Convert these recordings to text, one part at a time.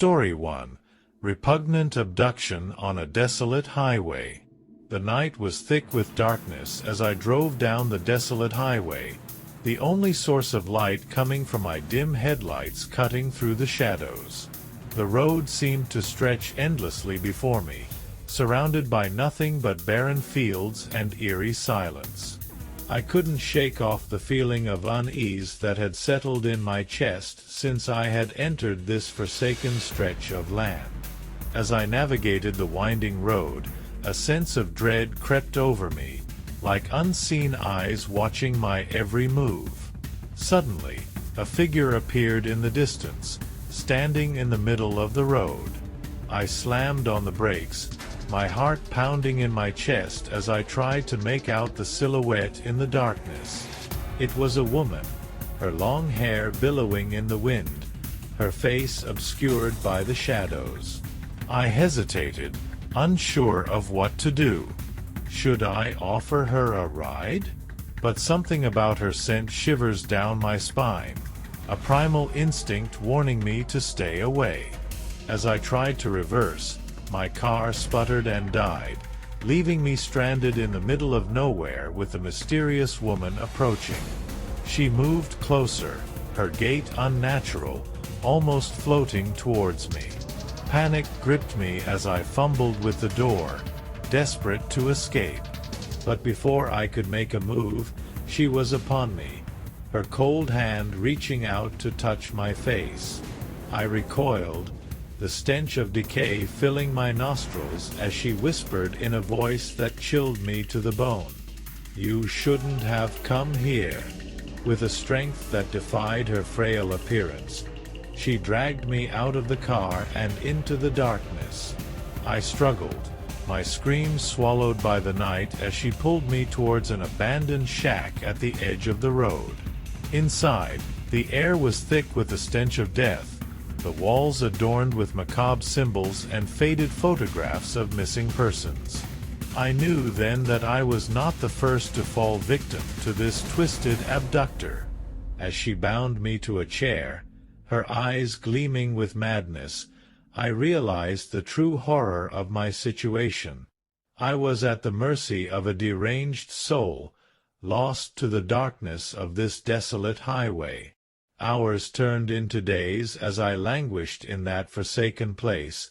Story 1. Repugnant Abduction on a Desolate Highway. The night was thick with darkness as I drove down the desolate highway, the only source of light coming from my dim headlights cutting through the shadows. The road seemed to stretch endlessly before me, surrounded by nothing but barren fields and eerie silence. I couldn't shake off the feeling of unease that had settled in my chest since I had entered this forsaken stretch of land. As I navigated the winding road, a sense of dread crept over me, like unseen eyes watching my every move. Suddenly, a figure appeared in the distance, standing in the middle of the road. I slammed on the brakes, my heart pounding in my chest as I tried to make out the silhouette in the darkness. It was a woman, her long hair billowing in the wind, her face obscured by the shadows. I hesitated, unsure of what to do. Should I offer her a ride? But something about her sent shivers down my spine, a primal instinct warning me to stay away. As I tried to reverse, my car sputtered and died, leaving me stranded in the middle of nowhere with the mysterious woman approaching. She moved closer, her gait unnatural, almost floating towards me. Panic gripped me as I fumbled with the door, desperate to escape. But before I could make a move, she was upon me, her cold hand reaching out to touch my face. I recoiled, the stench of decay filling my nostrils as she whispered in a voice that chilled me to the bone. "You shouldn't have come here." With a strength that defied her frail appearance, she dragged me out of the car and into the darkness. I struggled, my screams swallowed by the night as she pulled me towards an abandoned shack at the edge of the road. Inside, the air was thick with the stench of death, the walls adorned with macabre symbols and faded photographs of missing persons. I knew then that I was not the first to fall victim to this twisted abductor. As she bound me to a chair, her eyes gleaming with madness, I realized the true horror of my situation. I was at the mercy of a deranged soul, lost to the darkness of this desolate highway. Hours turned into days as I languished in that forsaken place,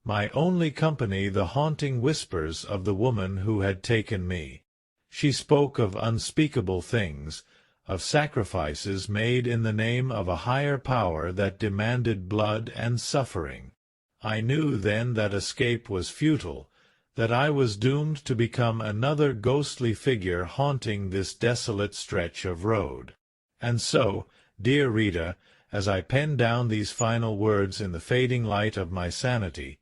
my only company the haunting whispers of the woman who had taken me. She spoke of unspeakable things, of sacrifices made in the name of a higher power that demanded blood and suffering. I knew then that escape was futile, that I was doomed to become another ghostly figure haunting this desolate stretch of road. And so, dear Rita, as I pen down these final words in the fading light of my sanity,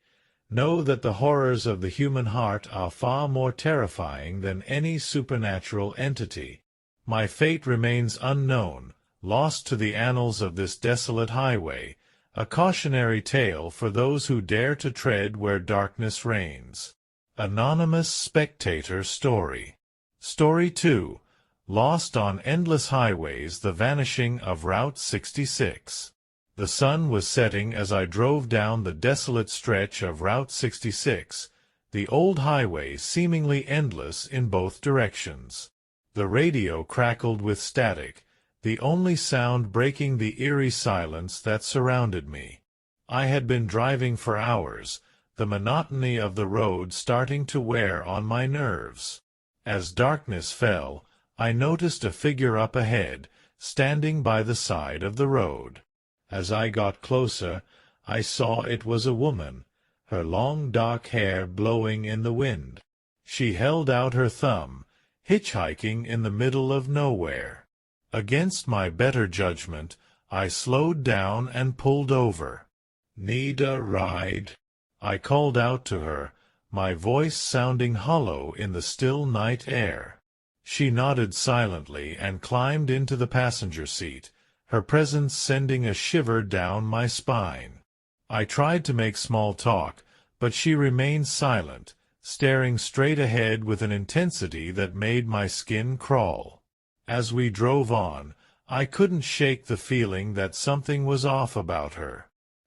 know that the horrors of the human heart are far more terrifying than any supernatural entity. My fate remains unknown, lost to the annals of this desolate highway, a cautionary tale for those who dare to tread where darkness reigns. Anonymous Spectator Story. Story 2. Lost on Endless Highways, The Vanishing of Route 66. The sun was setting as I drove down the desolate stretch of Route 66, the old highway seemingly endless in both directions. The radio crackled with static, the only sound breaking the eerie silence that surrounded me. I had been driving for hours, the monotony of the road starting to wear on my nerves. As darkness fell, I noticed a figure up ahead, standing by the side of the road. As I got closer, I saw it was a woman, her long dark hair blowing in the wind. She held out her thumb, hitchhiking in the middle of nowhere. Against my better judgment, I slowed down and pulled over. "Need a ride?" I called out to her, my voice sounding hollow in the still night air. She nodded silently and climbed into the passenger seat, her presence sending a shiver down my spine. I tried to make small talk, but she remained silent, staring straight ahead with an intensity that made my skin crawl. As we drove on, I couldn't shake the feeling that something was off about her.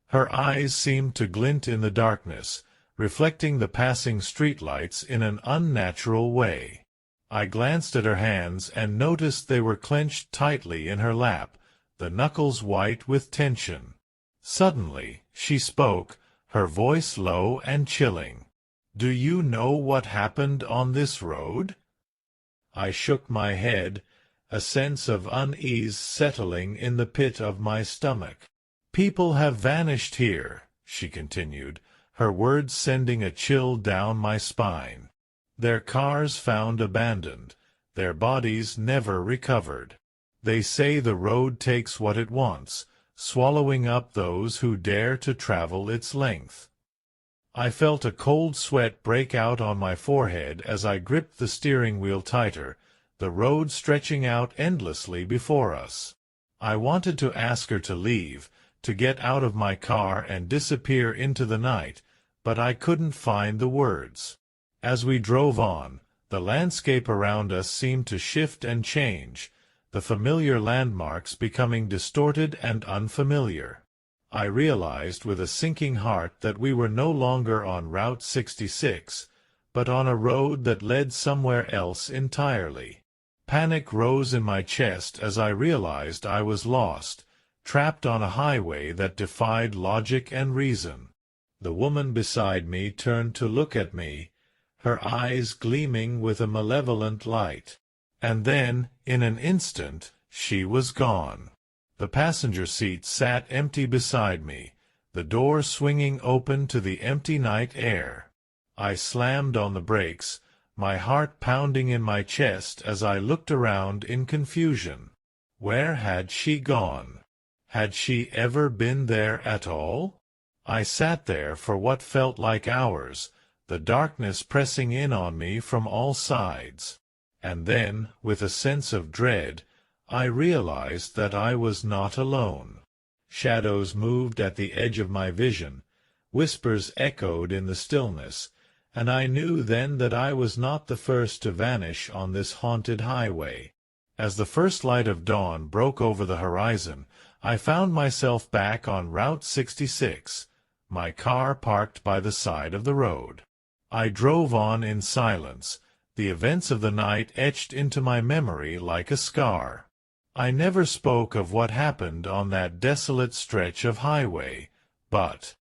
Her eyes seemed to glint in the darkness, reflecting the passing streetlights in an unnatural way. I glanced at her hands and noticed they were clenched tightly in her lap, the knuckles white with tension. Suddenly, she spoke, her voice low and chilling. "Do you know what happened on this road?" I shook my head, a sense of unease settling in the pit of my stomach. "People have vanished here," she continued, her words sending a chill down my spine. "Their cars found abandoned, their bodies never recovered. They say the road takes what it wants, swallowing up those who dare to travel its length." I felt a cold sweat break out on my forehead as I gripped the steering wheel tighter, the road stretching out endlessly before us. I wanted to ask her to leave, to get out of my car and disappear into the night, but I couldn't find the words. As we drove on, the landscape around us seemed to shift and change, the familiar landmarks becoming distorted and unfamiliar. I realized with a sinking heart that we were no longer on Route 66, but on a road that led somewhere else entirely. Panic rose in my chest as I realized I was lost, trapped on a highway that defied logic and reason. The woman beside me turned to look at me, her eyes gleaming with a malevolent light. And then, in an instant, she was gone. The passenger seat sat empty beside me, the door swinging open to the empty night air. I slammed on the brakes, my heart pounding in my chest as I looked around in confusion. Where had she gone? Had she ever been there at all? I sat there for what felt like hours, the darkness pressing in on me from all sides. And then, with a sense of dread, I realized that I was not alone. Shadows moved at the edge of my vision, whispers echoed in the stillness, and I knew then that I was not the first to vanish on this haunted highway. As the first light of dawn broke over the horizon, I found myself back on Route 66, my car parked by the side of the road. I drove on in silence, the events of the night etched into my memory like a scar. I never spoke of what happened on that desolate stretch of highway, but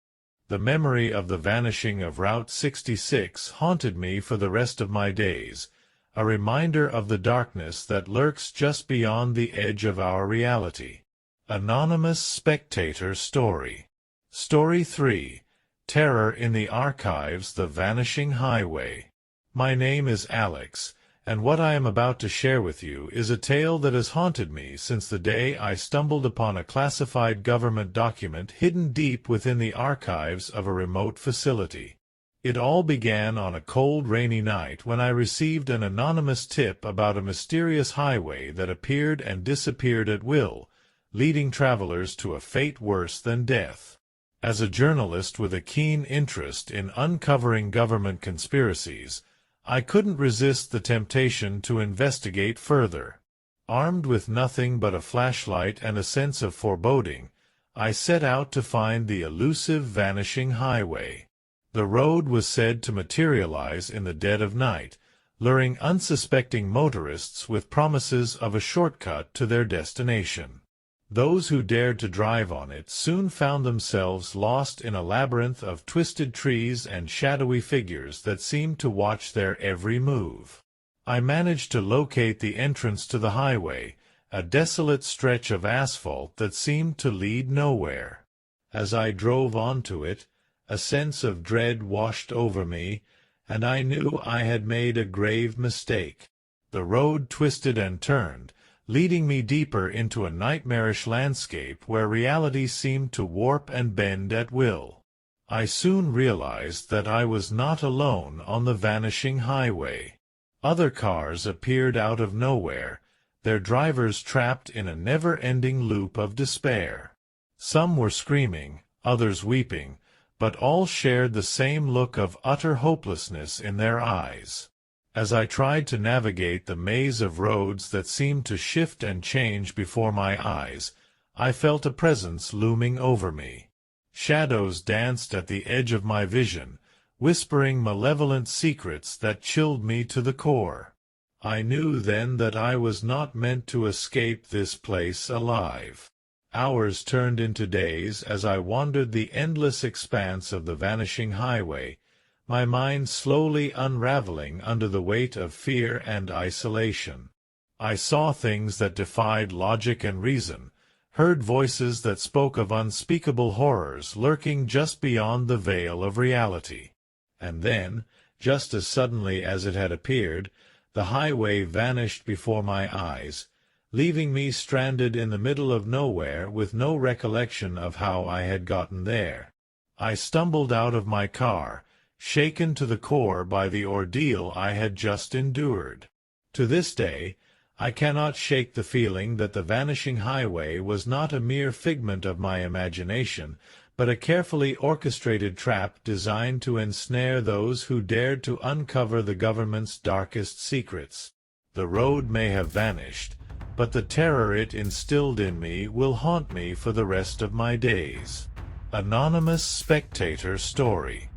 the memory of the vanishing of Route 66 haunted me for the rest of my days, a reminder of the darkness that lurks just beyond the edge of our reality. Anonymous Spectator Story. Story 3. Terror in the Archives, The Vanishing Highway. My name is Alex, and what I am about to share with you is a tale that has haunted me since the day I stumbled upon a classified government document hidden deep within the archives of a remote facility. It all began on a cold, rainy night when I received an anonymous tip about a mysterious highway that appeared and disappeared at will, leading travelers to a fate worse than death. As a journalist with a keen interest in uncovering government conspiracies, I couldn't resist the temptation to investigate further. Armed with nothing but a flashlight and a sense of foreboding, I set out to find the elusive vanishing highway. The road was said to materialize in the dead of night, luring unsuspecting motorists with promises of a shortcut to their destination. Those who dared to drive on it soon found themselves lost in a labyrinth of twisted trees and shadowy figures that seemed to watch their every move. I managed to locate the entrance to the highway, a desolate stretch of asphalt that seemed to lead nowhere. As I drove onto it, a sense of dread washed over me, and I knew I had made a grave mistake. The road twisted and turned, leading me deeper into a nightmarish landscape where reality seemed to warp and bend at will. I soon realized that I was not alone on the vanishing highway. Other cars appeared out of nowhere, their drivers trapped in a never-ending loop of despair. Some were screaming, others weeping, but all shared the same look of utter hopelessness in their eyes. As I tried to navigate the maze of roads that seemed to shift and change before my eyes, I felt a presence looming over me. Shadows danced at the edge of my vision, whispering malevolent secrets that chilled me to the core. I knew then that I was not meant to escape this place alive. Hours turned into days as I wandered the endless expanse of the vanishing highway, my mind slowly unraveling under the weight of fear and isolation. I saw things that defied logic and reason, heard voices that spoke of unspeakable horrors lurking just beyond the veil of reality. And then, just as suddenly as it had appeared, the highway vanished before my eyes, leaving me stranded in the middle of nowhere with no recollection of how I had gotten there. I stumbled out of my car, shaken to the core by the ordeal I had just endured. To this day, I cannot shake the feeling that the vanishing highway was not a mere figment of my imagination, but a carefully orchestrated trap designed to ensnare those who dared to uncover the government's darkest secrets. The road may have vanished, but the terror it instilled in me will haunt me for the rest of my days. Anonymous Spectator Story.